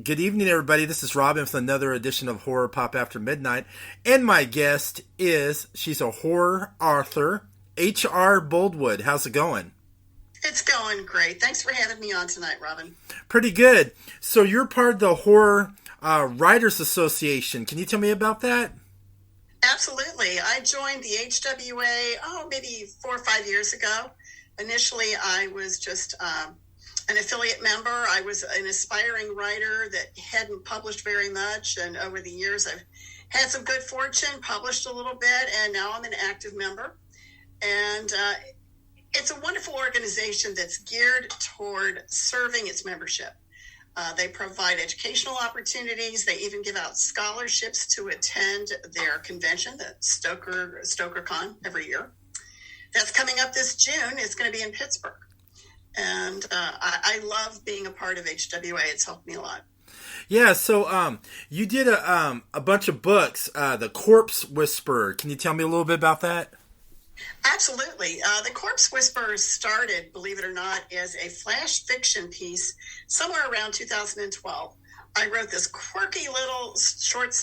Good evening, everybody. This is Robin with another edition of Horror Pop After Midnight. And my guest she's a horror author, H.R. Boldwood. How's it going? It's going great. Thanks for having me on tonight, Robin. Pretty good. So you're part of the Horror Writers Association. Can you tell me about that? Absolutely. I joined the HWA, maybe 4 or 5 years ago. Initially, I was just an affiliate member. I was an aspiring writer that hadn't published very much, and over the years I've had some good fortune, published a little bit, and now I'm an active member. And it's a wonderful organization that's geared toward serving its membership. They provide educational opportunities. They even give out scholarships to attend their convention, the StokerCon, every year. That's coming up this June. It's going to be in Pittsburgh. And I love being a part of HWA. It's helped me a lot. Yeah, so you did a bunch of books, The Corpse Whisperer. Can you tell me a little bit about that? Absolutely. The Corpse Whisperer started, believe it or not, as a flash fiction piece somewhere around 2012. I wrote this quirky little short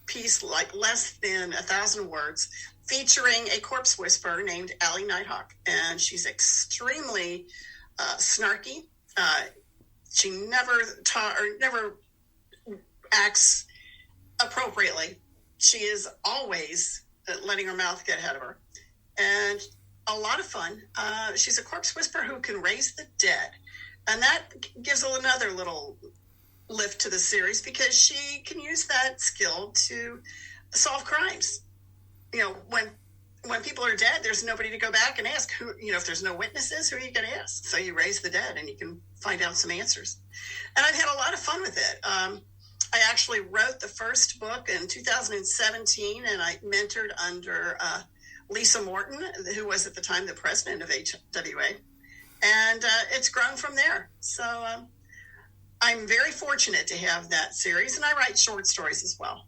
piece, like less than 1,000 words, featuring a corpse whisperer named Allie Nighthawk. And she's extremely snarky. She never acts appropriately. She is always letting her mouth get ahead of her. And a lot of fun. She's a corpse whisperer who can raise the dead. And that gives another little lift to the series because she can use that skill to solve crimes. You know, when people are dead, there's nobody to go back and ask who, if there's no witnesses, who are you going to ask? So you raise the dead and you can find out some answers. And I've had a lot of fun with it. I actually wrote the first book in 2017 and I mentored under Lisa Morton, who was at the time the president of HWA. And it's grown from there. So I'm very fortunate to have that series. And I write short stories as well.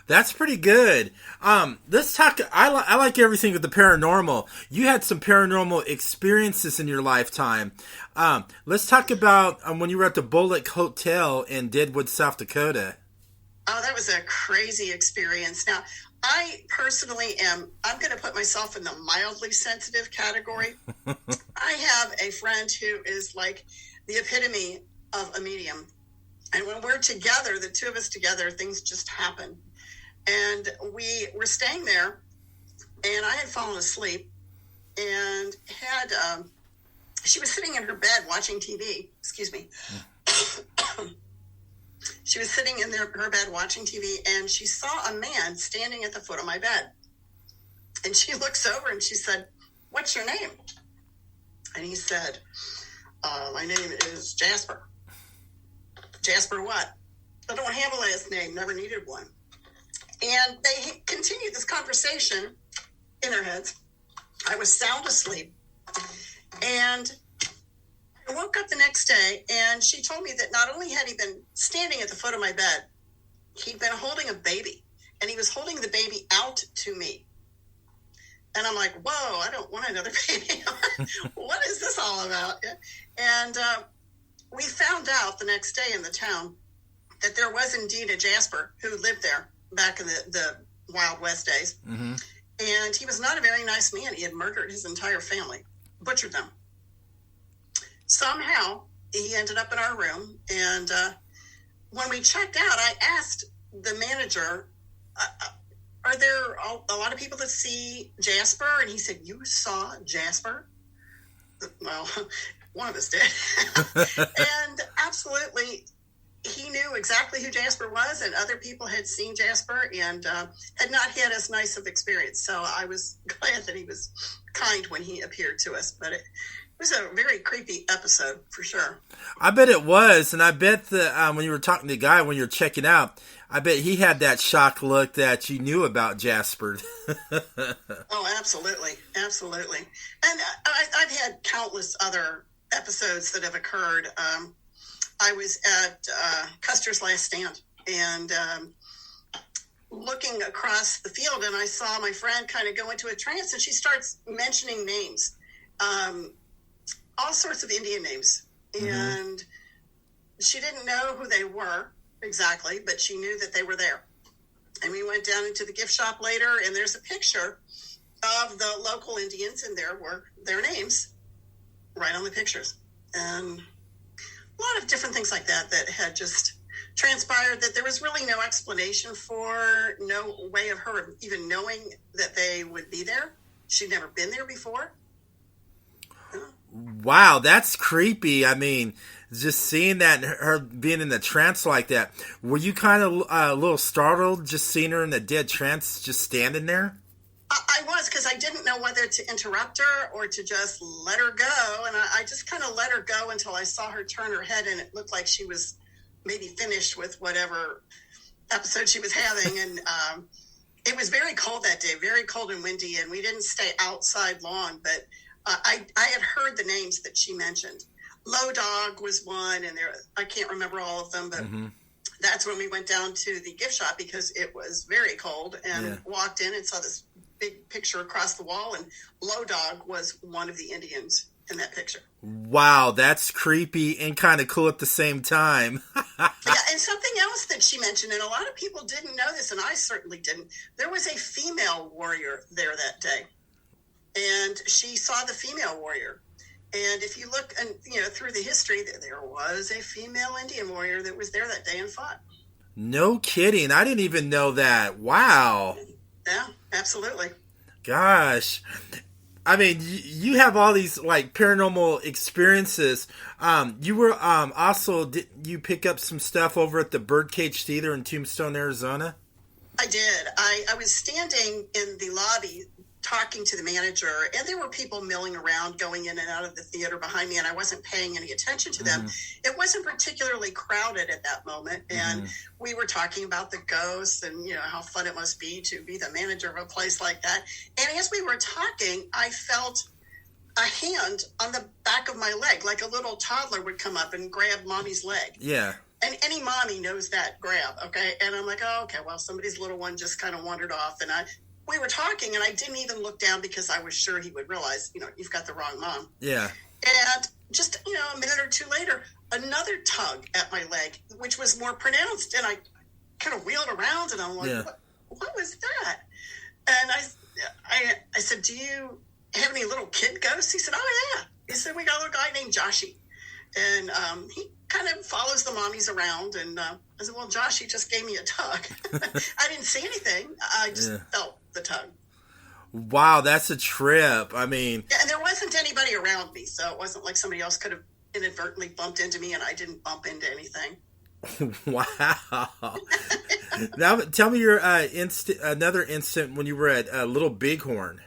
That's pretty good. Let's talk. I like everything with the paranormal. You had some paranormal experiences in your lifetime. Let's talk about when you were at the Bullock Hotel in Deadwood, South Dakota. Oh, that was a crazy experience. Now, I personally I'm going to put myself in the mildly sensitive category. I have a friend who is like the epitome of a medium. And when we're together, the two of us together, things just happen. And we were staying there, and I had fallen asleep and she was sitting in her bed watching TV. Excuse me. She was sitting in her bed watching TV, and she saw a man standing at the foot of my bed. And she looks over and she said, "What's your name?" And he said, "My name is Jasper." "Jasper what?" "I don't have a last name, never needed one." And they continued this conversation in their heads. I was sound asleep. And I woke up the next day, and she told me that not only had he been standing at the foot of my bed, he'd been holding a baby. And he was holding the baby out to me. And I'm like, whoa, I don't want another baby. What is this all about? And we found out the next day in the town that there was indeed a Jasper who lived there back in the Wild West days. Mm-hmm. And he was not a very nice man. He had murdered his entire family, butchered them. Somehow, he ended up in our room. And when we checked out, I asked the manager, are there a lot of people that see Jasper? And he said, "You saw Jasper?" Well, one of us did. And absolutely, he knew exactly who Jasper was, and other people had seen Jasper and had not had as nice of experience. So I was glad that he was kind when he appeared to us. But it was a very creepy episode, for sure. I bet it was, and I bet that when you were talking to the guy, when you were checking out, I bet he had that shocked look that you knew about Jasper. Oh, absolutely. Absolutely. And I've had countless other episodes that have occurred. I was at Custer's Last Stand and looking across the field, and I saw my friend kind of go into a trance, and she starts mentioning names, all sorts of Indian names. Mm-hmm. And she didn't know who they were exactly, but she knew that they were there. And we went down into the gift shop later, and there's a picture of the local Indians, and there were their names right on the pictures. And a lot of different things like that had just transpired that there was really no explanation for, no way of her even knowing that they would be there. She'd never been there before. Wow, that's creepy. I mean, just seeing that, her being in the trance like that, were you kind of a little startled just seeing her in the dead trance, just standing there? I was, because I didn't know whether to interrupt her or to just let her go. And I just kind of let her go until I saw her turn her head, and it looked like she was maybe finished with whatever episode she was having. And it was very cold that day, very cold and windy, and we didn't stay outside long. But I had heard the names that she mentioned. Low Dog was one, and I can't remember all of them, but that's when we went down to the gift shop because it was very cold, and walked in and saw this big picture across the wall, and Low Dog was one of the Indians in that picture. Wow, that's creepy and kind of cool at the same time. Yeah, and something else that she mentioned, and a lot of people didn't know this, and I certainly didn't, there was a female warrior there that day. And she saw the female warrior. And if you look through the history, there was a female Indian warrior that was there that day and fought. No kidding. I didn't even know that. Wow. Yeah, absolutely. Gosh. I mean, you have all these like paranormal experiences. You were also, did you pick up some stuff over at the Birdcage Theater in Tombstone, Arizona? I did. I was standing in the lobby talking to the manager, and there were people milling around, going in and out of the theater behind me, and I wasn't paying any attention to them. It wasn't particularly crowded at that moment, and we were talking about the ghosts and how fun it must be to be the manager of a place like that. And as we were talking, I felt a hand on the back of my leg, like a little toddler would come up and grab mommy's leg. Yeah. And any mommy knows that grab, okay? And I'm like, oh, okay, well, somebody's little one just kind of wandered off, and we were talking, and I didn't even look down because I was sure he would realize, you've got the wrong mom. Yeah. And just, a minute or two later, another tug at my leg, which was more pronounced. And I kind of wheeled around, and I'm like, what was that? And I said, do you have any little kid ghosts? He said, oh, yeah. He said, we got a little guy named Joshy. And he kind of follows the mommies around. And I said, well, Josh, he just gave me a tug. I didn't see anything. I just felt the tug. Wow, that's a trip. I mean... Yeah, and there wasn't anybody around me, so it wasn't like somebody else could have inadvertently bumped into me, and I didn't bump into anything. Wow. Now, tell me your another instant when you were at Little Bighorn.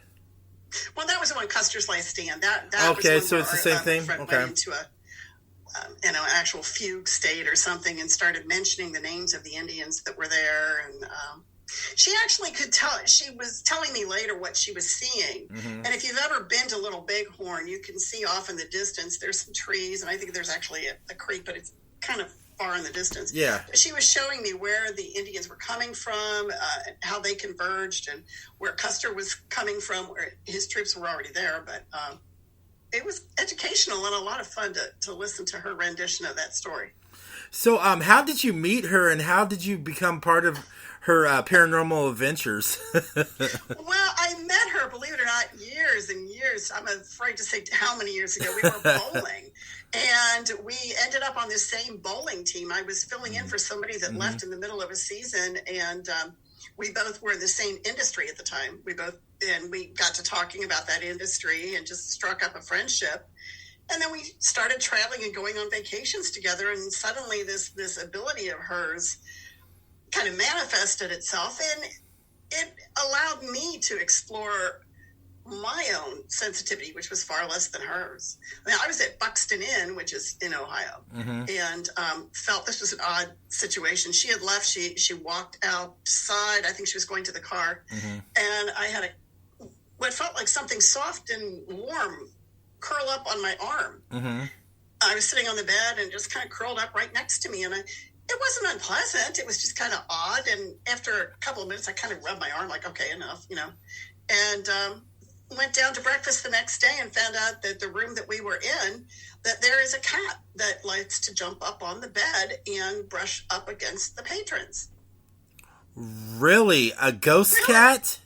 Well, that was on Custer's Last Stand. That okay, was so it's the same thing? Okay. Went into an actual fugue state or something and started mentioning the names of the Indians that were there, and... she actually could tell. She was telling me later what she was seeing. And if you've ever been to Little Bighorn, you can see off in the distance, there's some trees, and I think there's actually a creek, but it's kind of far in the distance. Yeah. But she was showing me where the Indians were coming from, how they converged, and where Custer was coming from, where his troops were already there. But it was educational and a lot of fun to listen to her rendition of that story. So how did you meet her, and how did you become part of her paranormal adventures? Well, I met her, believe it or not, years and years. I'm afraid to say how many years ago. We were bowling, and we ended up on this same bowling team. I was filling in for somebody that left in the middle of a season, and we both were in the same industry at the time. We got to talking about that industry and just struck up a friendship. And then we started traveling and going on vacations together, and suddenly this ability of hers kind of manifested itself, and it allowed me to explore my own sensitivity, which was far less than hers. I mean, I was at Buxton Inn, which is in Ohio, and felt this was an odd situation. She had left. She walked outside. I think she was going to the car, and I had what felt like something soft and warm curl up on my arm. I was sitting on the bed and just kind of curled up right next to me, and it wasn't unpleasant. It was just kind of odd. And after a couple of minutes, I kind of rubbed my arm like, okay, enough, And went down to breakfast the next day and found out that the room that we were in, that there is a cat that likes to jump up on the bed and brush up against the patrons. Really? A ghost cat?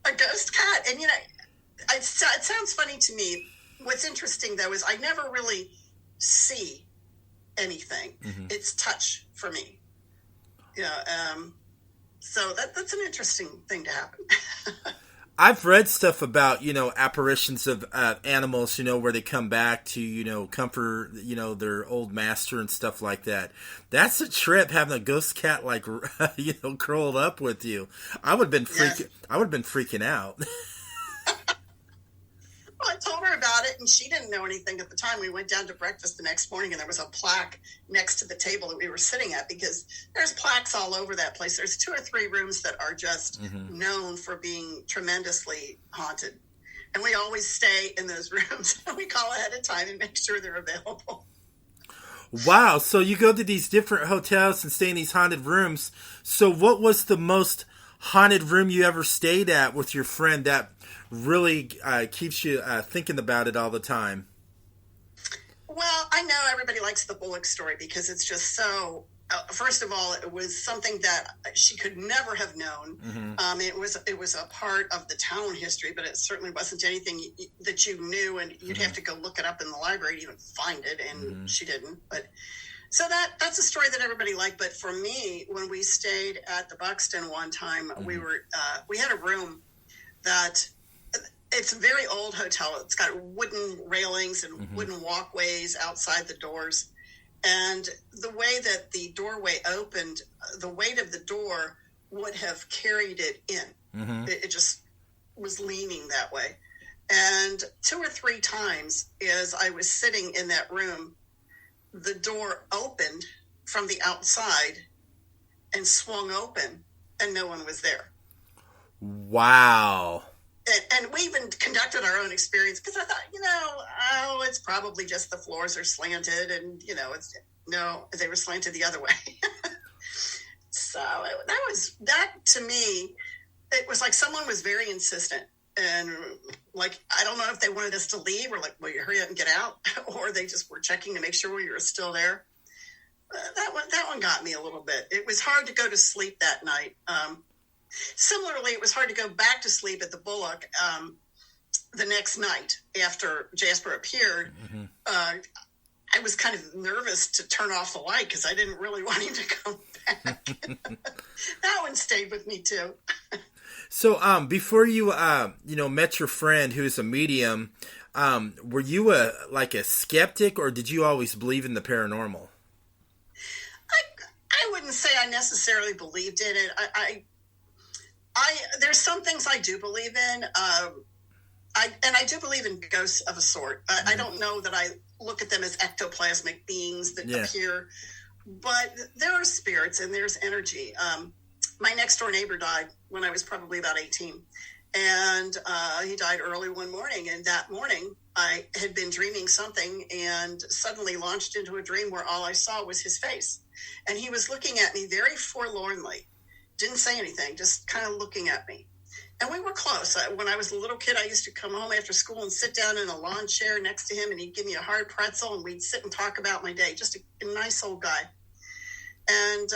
A ghost cat. And, it sounds funny to me. What's interesting, though, is I never really see anything. Mm-hmm. It's touch for me. So that's an interesting thing to happen. I've read stuff about, apparitions of animals, where they come back to, comfort, their old master and stuff like that. That's a trip, having a ghost cat, like, curled up with you. I would have been freaking out. Well, I told her about it, and she didn't know anything at the time. We went down to breakfast the next morning, and there was a plaque next to the table that we were sitting at, because there's plaques all over that place. There's 2 or 3 rooms that are just known for being tremendously haunted. And we always stay in those rooms. We call ahead of time and make sure they're available. Wow. So you go to these different hotels and stay in these haunted rooms. So what was the most haunted room you ever stayed at with your friend that really keeps you thinking about it all the time? Well, I know everybody likes the Bullock story because it's just so... first of all, it was something that she could never have known. Mm-hmm. It was a part of the town history, but it certainly wasn't anything that you knew, and you'd have to go look it up in the library to even find it, and she didn't. But so that's a story that everybody liked. But for me, when we stayed at the Buxton one time, we had a room that... It's a very old hotel. It's got wooden railings and wooden walkways outside the doors. And the way that the doorway opened, the weight of the door would have carried it in. Mm-hmm. It just was leaning that way. And 2 or 3 times as I was sitting in that room, the door opened from the outside and swung open, and no one was there. Wow. And we even conducted our own experience, because I thought, it's probably just the floors are slanted, and they were slanted the other way. So that to me, it was like someone was very insistent, and like, I don't know if they wanted us to leave, or like, will you hurry up and get out, or they just were checking to make sure we were still there. That one got me a little bit. It was hard to go to sleep that night. Similarly, it was hard to go back to sleep at the Bullock the next night after Jasper appeared. Mm-hmm. I was kind of nervous to turn off the light because I didn't really want him to come back. That one stayed with me too. So, before you, met your friend who's a medium, were you a skeptic, or did you always believe in the paranormal? I wouldn't say I necessarily believed in it. There's some things I do believe in. I do believe in ghosts of a sort. I don't know that I look at them as ectoplasmic beings that appear, but there are spirits and there's energy. My next door neighbor died when I was probably about 18, and he died early one morning. And that morning I had been dreaming something and suddenly launched into a dream where all I saw was his face. And he was looking at me very forlornly. Didn't say anything, just kind of looking at me. And we were close. When I was a little kid, I used to come home after school and sit down in a lawn chair next to him, and he'd give me a hard pretzel, and we'd sit and talk about my day. Just a nice old guy. And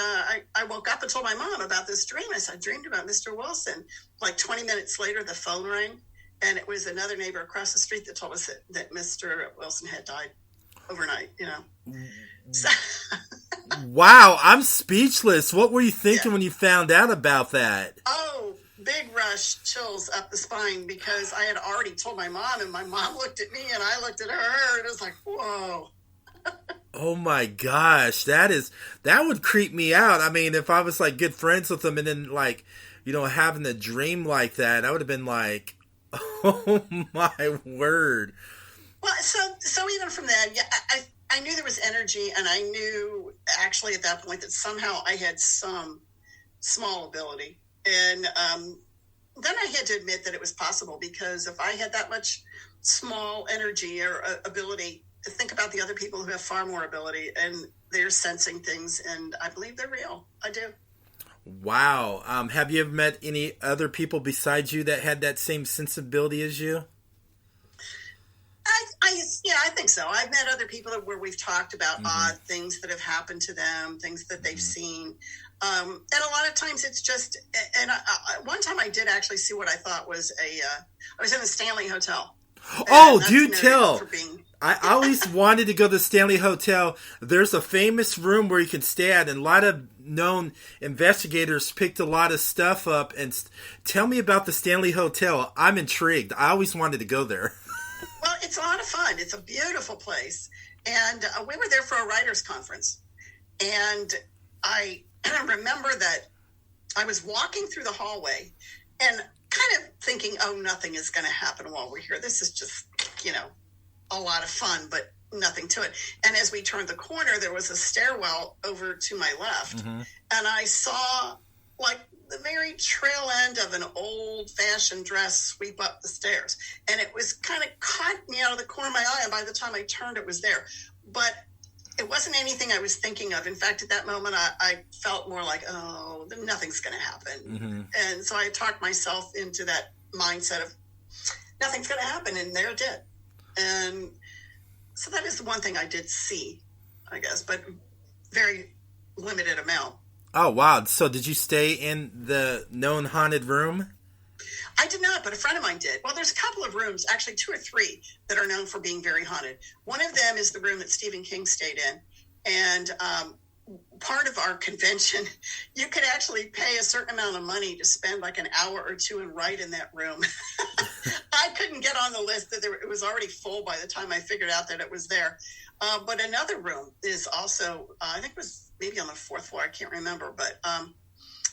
I woke up and told my mom about this dream. I said, I dreamed about Mr. Wilson. Like 20 minutes later, the phone rang, and it was another neighbor across the street that told us that Mr. Wilson had died overnight, So... Wow, I'm speechless. What were you thinking when you found out about that? Oh, big rush, chills up the spine, because I had already told my mom, and my mom looked at me and I looked at her, and it was like, whoa. Oh my gosh, that would creep me out. I mean, if I was like good friends with them and then having a dream like that, I would have been like, oh my word. Well, so even from that, I knew there was energy, and I knew actually at that point that somehow I had some small ability. And then I had to admit that it was possible, because if I had that much small energy or ability, to think about the other people who have far more ability, and they're sensing things, and I believe they're real. I do. Wow. Have you ever met any other people besides you that had that same sensibility as you? I think so. I've met other people where we've talked about odd things that have happened to them, things that they've seen. And a lot of times it's just, and one time I did actually see what I thought was I was in the Stanley Hotel. Oh, do tell. I always wanted to go to the Stanley Hotel. There's a famous room where you can stay at, and a lot of known investigators picked a lot of stuff up. And tell me about the Stanley Hotel. I'm intrigued. I always wanted to go there. Well, it's a lot of fun. It's a beautiful place. And we were there for a writers' conference. And I remember that I was walking through the hallway and kind of thinking, oh, nothing is going to happen while we're here. This is just, a lot of fun, but nothing to it. And as we turned the corner, there was a stairwell over to my left. And I saw like the very trail end of an old-fashioned dress sweep up the stairs. And it was kind of caught me out of the corner of my eye. And by the time I turned, it was there. But it wasn't anything I was thinking of. In fact, at that moment, I felt more like, oh, nothing's going to happen. And so I talked myself into that mindset of nothing's going to happen. And there it did. And so that is the one thing I did see, I guess, but very limited amount. Oh, wow. So did you stay in the known haunted room? I did not, but a friend of mine did. Well, there's a couple of rooms, actually 2 or 3, that are known for being very haunted. One of them is the room that Stephen King stayed in. And part of our convention, you could actually pay a certain amount of money to spend like an hour or 2 and write in that room. I couldn't get on the list. It was already full by the time I figured out that it was there. But another room is also, I think it was maybe on the 4th floor. I can't remember, but a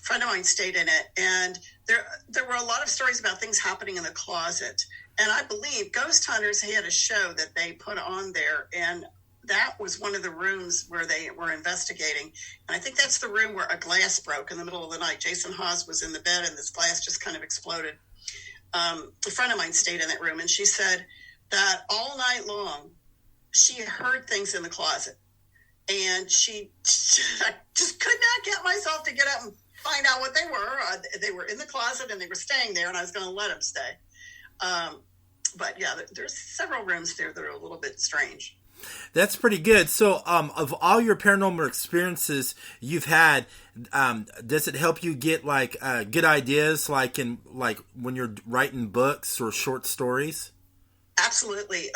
friend of mine stayed in it. And there were a lot of stories about things happening in the closet. And I believe Ghost Hunters had a show that they put on there, and that was one of the rooms where they were investigating. And I think that's the room where a glass broke in the middle of the night. Jason Hawes was in the bed and this glass just kind of exploded. A friend of mine stayed in that room, and she said that all night long she heard things in the closet. And I just could not get myself to get up and find out what they were. They were in the closet and they were staying there, and I was going to let them stay. But yeah, there's several rooms there that are a little bit strange. That's pretty good. So, of all your paranormal experiences you've had, does it help you get like good ideas, like when you're writing books or short stories? Absolutely.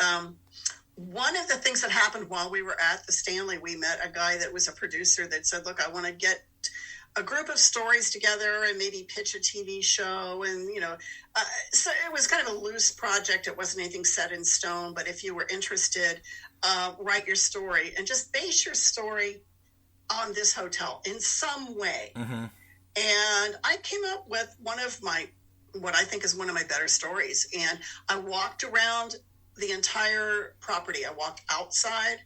One of the things that happened while we were at the Stanley, we met a guy that was a producer that said, "Look, I want to get a group of stories together and maybe pitch a TV show." And, so it was kind of a loose project. It wasn't anything set in stone, but if you were interested, write your story and just base your story on this hotel in some way. And I came up with what I think is one of my better stories. And I walked around the entire property. I walked outside,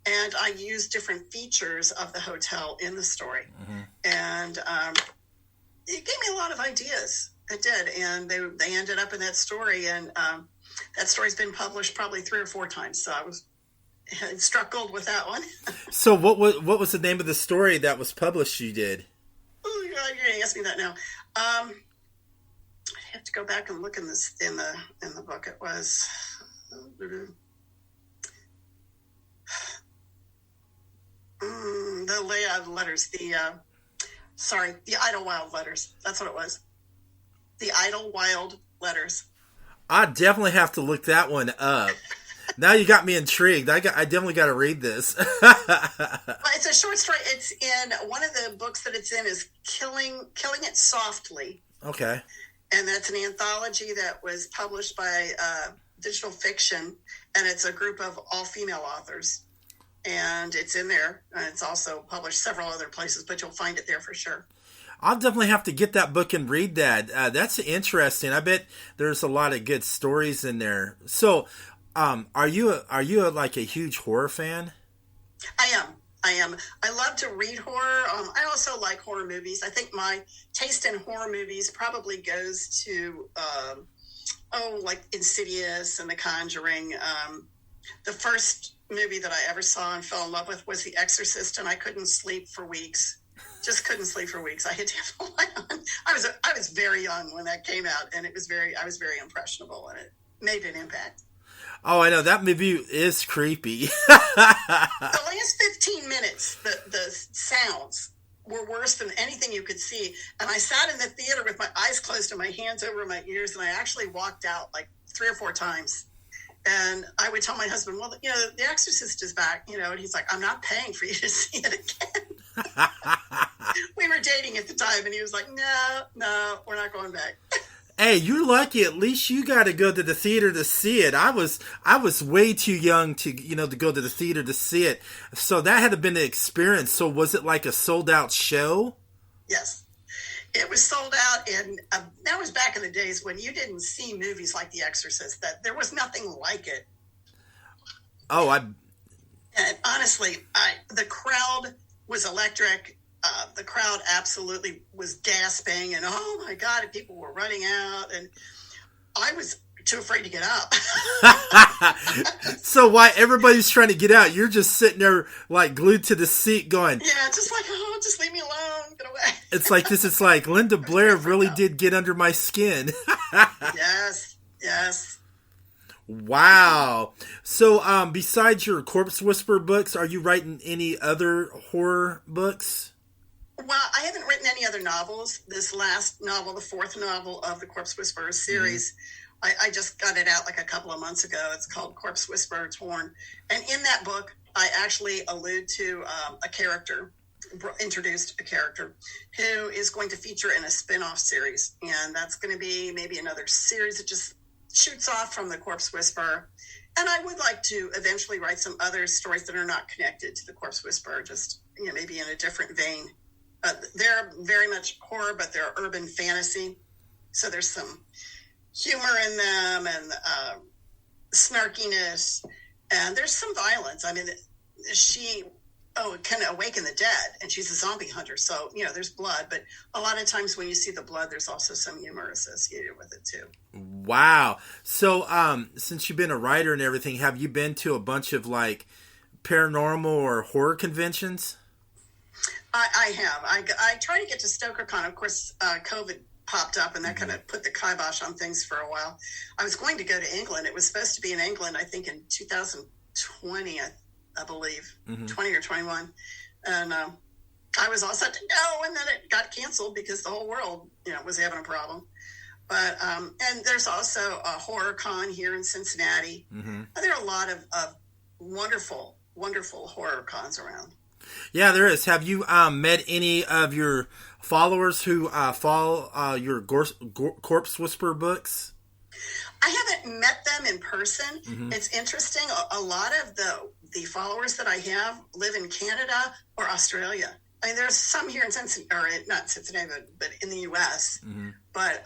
and I used different features of the hotel in the story. And it gave me a lot of ideas. It did. And they ended up in that story. And that story's been published probably 3 or 4 times. So I was struck gold with that one. So what was the name of the story that was published you did? Oh, you're going to ask me that now. I'd have to go back and look in the book. It was... the layout letters, the Idlewild letters. That's what it was. The Idlewild letters. I definitely have to look that one up. Now you got me intrigued. I definitely got to read this. Well, it's a short story. It's in one of the books that it's in is Killing It Softly. Okay. And that's an anthology that was published by Digital Fiction, and it's a group of all-female authors. And it's in there. And it's also published several other places, but you'll find it there for sure. I'll definitely have to get that book and read that. That's interesting. I bet there's a lot of good stories in there. So, are you like a huge horror fan? I am. I love to read horror. I also like horror movies. I think my taste in horror movies probably goes to, like Insidious and The Conjuring. The first movie that I ever saw and fell in love with was The Exorcist, and I couldn't sleep for weeks. Just couldn't sleep for weeks. I had to have a light on. I was very young when that came out, and I was very impressionable, and it made an impact. Oh, I know that movie is creepy. The last 15 minutes, the sounds were worse than anything you could see. And I sat in the theater with my eyes closed and my hands over my ears, and I actually walked out like 3 or 4 times. And I would tell my husband, well, The Exorcist is back, and he's like, I'm not paying for you to see it again. We were dating at the time, and he was like, no, we're not going back. Hey, you're lucky. At least you got to go to the theater to see it. I was way too young to to go to the theater to see it. So that had to been the experience. So was it like a sold out show? Yes, it was sold out, and that was back in the days when you didn't see movies like The Exorcist. That there was nothing like it. Oh, and honestly, the crowd was electric. The crowd absolutely was gasping, and oh my God, and people were running out, and I was too afraid to get up. So while everybody's trying to get out, you're just sitting there like glued to the seat going, yeah, just like, just leave me alone, get away. It's like this. It's like Linda Blair really did get under my skin. Yes. Wow. So besides your Corpse Whisperer books, are you writing any other horror books? Well, I haven't written any other novels. This last novel, the fourth novel of the Corpse Whisperer series, I just got it out like a couple of months ago. It's called Corpse Whisperer Torn. And in that book, I actually allude to a character, introduced a character who is going to feature in a spin-off series. And that's going to be maybe another series that just shoots off from the Corpse Whisperer. And I would like to eventually write some other stories that are not connected to the Corpse Whisperer, just maybe in a different vein. They're very much horror, but they're urban fantasy. So there's some humor in them and snarkiness, and there's some violence. I mean, she can awaken the dead, and she's a zombie hunter. So, there's blood, but a lot of times when you see the blood, there's also some humor associated with it too. Wow. So since you've been a writer and everything, have you been to a bunch of like paranormal or horror conventions? I have. I try to get to StokerCon. Of course, COVID popped up, and that kind of put the kibosh on things for a while. I was going to go to England. It was supposed to be in England, I think, in 2020, I believe, 20 or 21. And I was all set to go, and then it got canceled because the whole world, was having a problem. But and there's also a horror con here in Cincinnati. There are a lot of wonderful, wonderful horror cons around. Yeah, there is. Have you met any of your followers who follow your Corpse Whisperer books? I haven't met them in person. It's interesting. A lot of the followers that I have live in Canada or Australia. I mean, there's some here in Cincinnati, or not Cincinnati, but in the U.S. But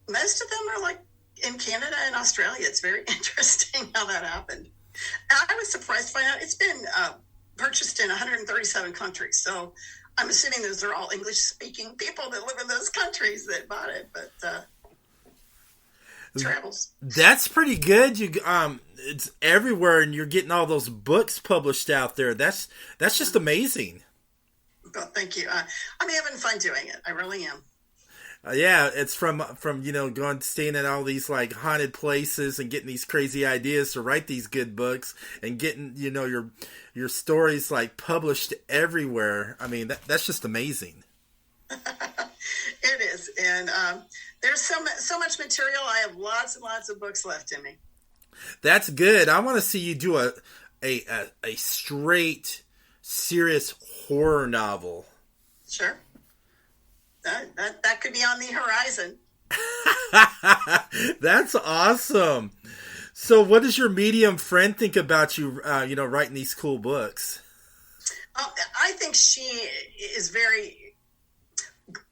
most of them are like in Canada and Australia. It's very interesting how that happened. I was surprised to find out it's been purchased in 137 countries. So I'm assuming those are all English-speaking people that live in those countries that bought it, but travels. That's pretty good. It's everywhere, and you're getting all those books published out there. That's just amazing. Well, thank you. I'm having fun doing it. I really am. Yeah, it's from going staying at all these like haunted places and getting these crazy ideas to write these good books and getting your stories like published everywhere. I mean, that's just amazing. It is, and there's so much material. I have lots and lots of books left in me. That's good. I want to see you do a straight, serious horror novel. Sure. That could be on the horizon. That's awesome. So what does your medium friend think about you, writing these cool books? I think she is very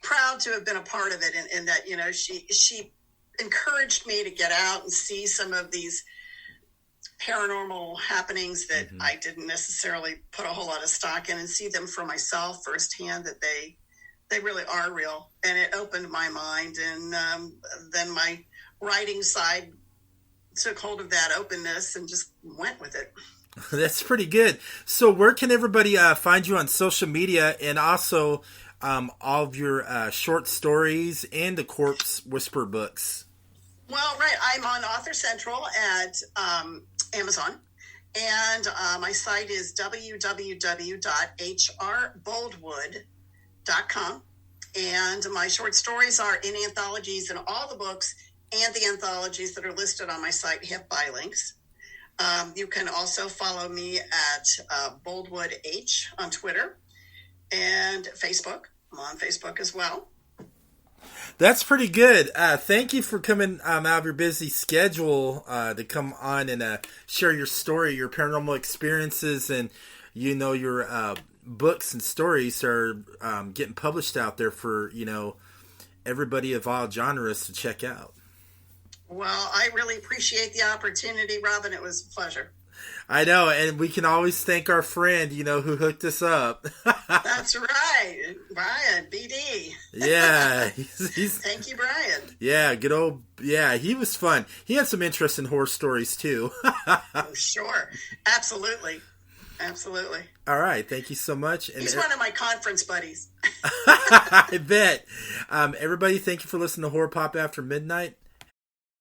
proud to have been a part of it, and that, she encouraged me to get out and see some of these paranormal happenings that I didn't necessarily put a whole lot of stock in, and see them for myself firsthand, that they really are real. And it opened my mind, and then my writing side took hold of that openness and just went with it. That's pretty good. So where can everybody find you on social media, and also all of your short stories and the Corpse Whisperer books? Well, right. I'm on Author Central at Amazon. And my site is www.hrboldwood.com. And my short stories are in anthologies, and all the books and the anthologies that are listed on my site have buy links. You can also follow me at Boldwood H on Twitter and Facebook. I'm on Facebook as well. That's pretty good. Thank you for coming out of your busy schedule to come on and share your story, your paranormal experiences, and your books and stories are getting published out there for everybody of all genres to check out. Well, I really appreciate the opportunity, Robin. It was a pleasure. I know, and we can always thank our friend, who hooked us up. That's right, Brian, BD. Yeah, he's thank you, Brian. Yeah, good old. Yeah, he was fun. He had some interesting horror stories too. Oh, sure, absolutely. All right, thank you so much. And he's one of my conference buddies. I bet. Everybody, thank you for listening to Horror Pop After Midnight.